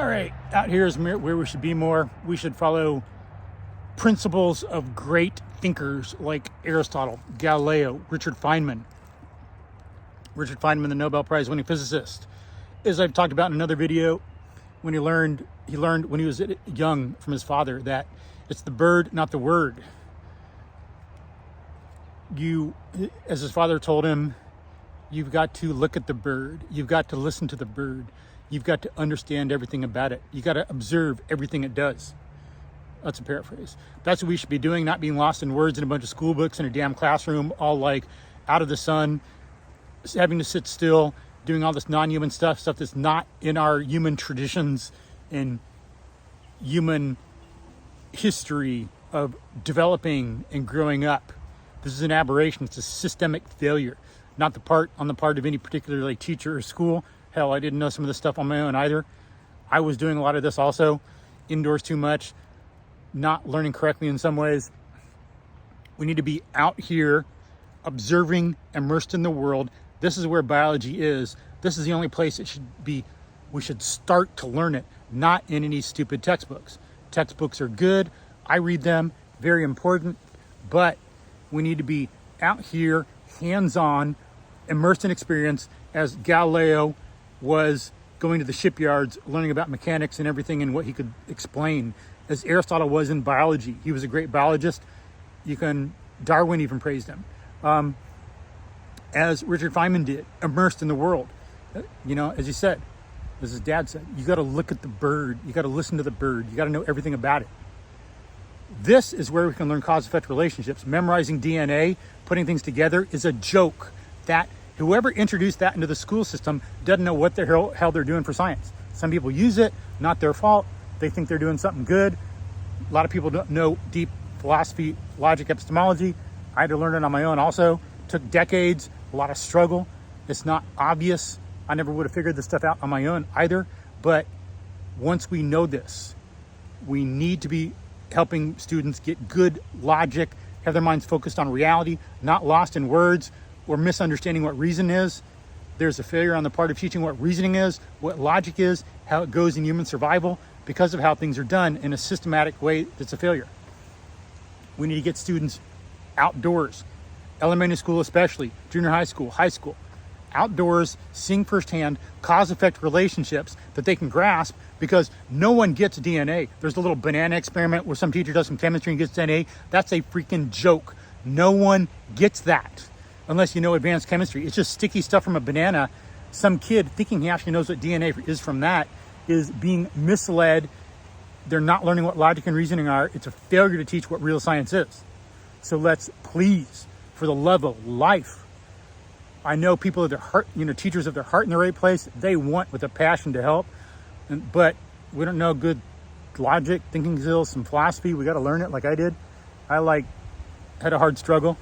All right, out here is where we should be more. We should follow principles of great thinkers like Aristotle, Galileo, Richard Feynman. Richard Feynman, the Nobel Prize winning physicist. As I've talked about in another video, when he learned when he was young from his father that it's the bird, not the word. As his father told him, you've got to look at the bird. You've got to listen to the bird. You've got to understand everything about it. You got to observe everything it does. That's a paraphrase. That's what we should be doing, not being lost in words in a bunch of school books in a damn classroom, all like out of the sun, having to sit still, doing all this non-human stuff that's not in our human traditions and human history of developing and growing up. This is an aberration. It's a systemic failure, not on the part of any particular teacher or school. Hell, I didn't know some of this stuff on my own either. I was doing a lot of this also, indoors too much, not learning correctly in some ways. We need to be out here observing, immersed in the world. This is where biology is. This is the only place it should be. We should start to learn it, not in any stupid textbooks. Textbooks are good. I read them, very important, but we need to be out here, hands-on, immersed in experience, as Galileo was going to the shipyards, learning about mechanics and everything and what he could explain, as Aristotle was in biology. He was a great biologist. Darwin even praised him. As Richard Feynman did, immersed in the world. As he said, as his dad said, you got to look at the bird. You got to listen to the bird. You got to know everything about it. This is where we can learn cause-effect relationships. Memorizing DNA, putting things together is a joke. That whoever introduced that into the school system doesn't know what the hell they're doing for science. Some people use it, not their fault. They think they're doing something good. A lot of people don't know deep philosophy, logic, epistemology. I had to learn it on my own also. Took decades, a lot of struggle. It's not obvious. I never would have figured this stuff out on my own either. But once we know this, we need to be helping students get good logic, have their minds focused on reality, not lost in words or misunderstanding what reason is. There's a failure on the part of teaching what reasoning is, what logic is, how it goes in human survival because of how things are done in a systematic way that's a failure. We need to get students outdoors, elementary school especially, junior high school, outdoors, seeing firsthand cause-effect relationships that they can grasp, because no one gets DNA. There's a little banana experiment where some teacher does some chemistry and gets DNA. That's a freaking joke. No one gets that unless you know advanced chemistry. It's just sticky stuff from a banana. Some kid thinking he actually knows what DNA is from that is being misled. They're not learning what logic and reasoning are. It's a failure to teach what real science is. So let's please, for the love of life, I know people of their heart, teachers of their heart in the right place. They want with a passion to help, but we don't know good logic, thinking skills, some philosophy. We got to learn it like I did. I had a hard struggle,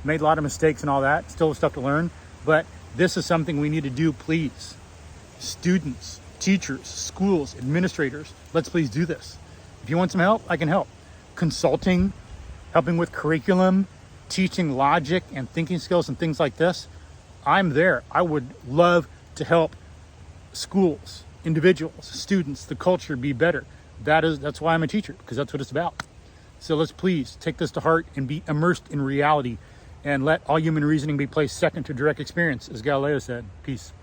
made a lot of mistakes and all that. Still stuff to learn, but this is something we need to do, please. Students, teachers, schools, administrators, let's please do this. If you want some help, I can help. Consulting, helping with curriculum, teaching logic and thinking skills and things like this. I'm there. I would love to help schools, individuals, students, the culture be better. That's why I'm a teacher, because that's what it's about. So let's please take this to heart and be immersed in reality and let all human reasoning be placed second to direct experience, as Galileo said. Peace.